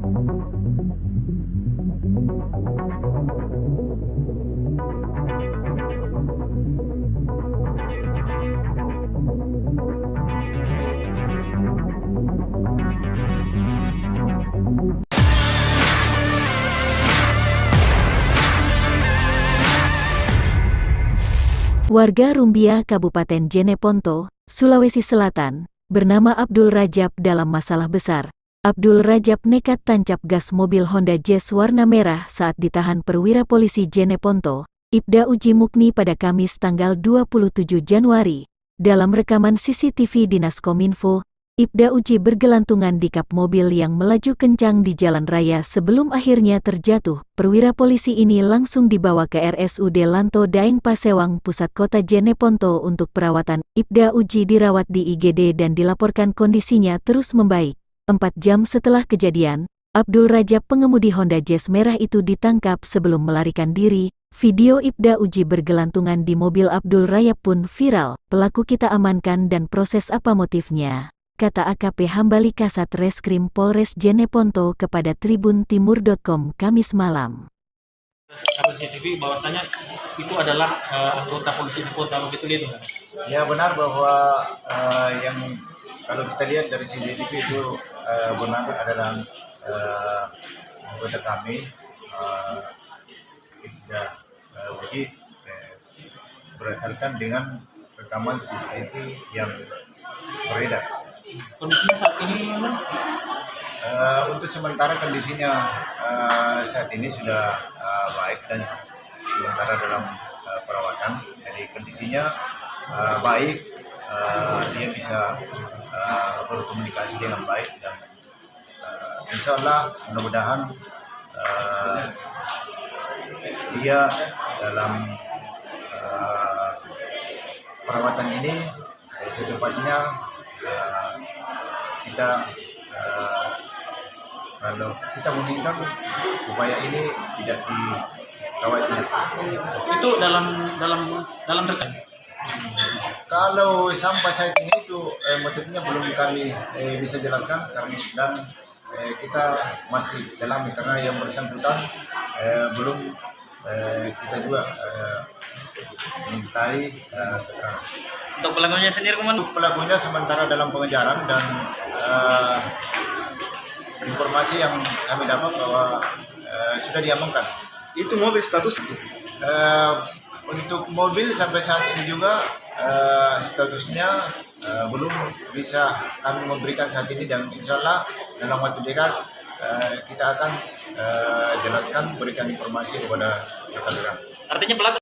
Warga Rumbia, Kabupaten Jeneponto, Sulawesi Selatan, bernama Abdul Rajab dalam masalah besar. Abdul Rajab nekat tancap gas mobil Honda Jazz warna merah saat ditahan perwira polisi Jeneponto, Ibda Uji Mukni pada Kamis tanggal 27 Januari. Dalam rekaman CCTV Dinas Kominfo, Ibda Uji bergelantungan di kap mobil yang melaju kencang di jalan raya sebelum akhirnya terjatuh. Perwira polisi ini langsung dibawa ke RSUD Lanto Daeng Pasewang, pusat kota Jeneponto untuk perawatan. Ibda Uji dirawat di IGD dan dilaporkan kondisinya terus membaik. 4 jam setelah kejadian, Abdul Rajab pengemudi Honda Jazz merah itu ditangkap sebelum melarikan diri. Video Ibda Uji bergelantungan di mobil Abdul Rajab pun viral. Pelaku kita amankan dan proses apa motifnya, kata AKP Hambali Kasat Reskrim Polres Jeneponto kepada tribuntimur.com Kamis malam. CCTV bahwasanya itu adalah anggota polisi di kota, begitu itu? Ya benar bahwa yang kalau kita lihat dari CCTV itu benar adalah anggota kami Ibda Uji berdasarkan dengan rekaman CCTV yang beredar. Kondisinya saat ini mana? Untuk sementara kondisinya saat ini sudah baik dan sementara dalam perawatan. Jadi kondisinya baik, dia bisa berkomunikasi dengan baik dan insya Allah mudah-mudahan dia dalam perawatan ini secepatnya kita kalau kita meminta supaya ini tidak dirawat. Itu dalam rekan. Kalau sampai saat ini itu motifnya belum kami bisa jelaskan dan kita masih dalami karena yang bersangkutan belum kita juga mintai keterangan. Untuk pelakunya sendiri kemana? Untuk pelakunya sementara dalam pengejaran dan informasi yang kami dapat bahwa sudah diamankan. Itu mobil status? Untuk mobil sampai saat ini juga statusnya belum bisa kami memberikan saat ini dan insya Allah dalam waktu dekat kita akan jelaskan, berikan informasi kepada rekan-rekan. Artinya pelaku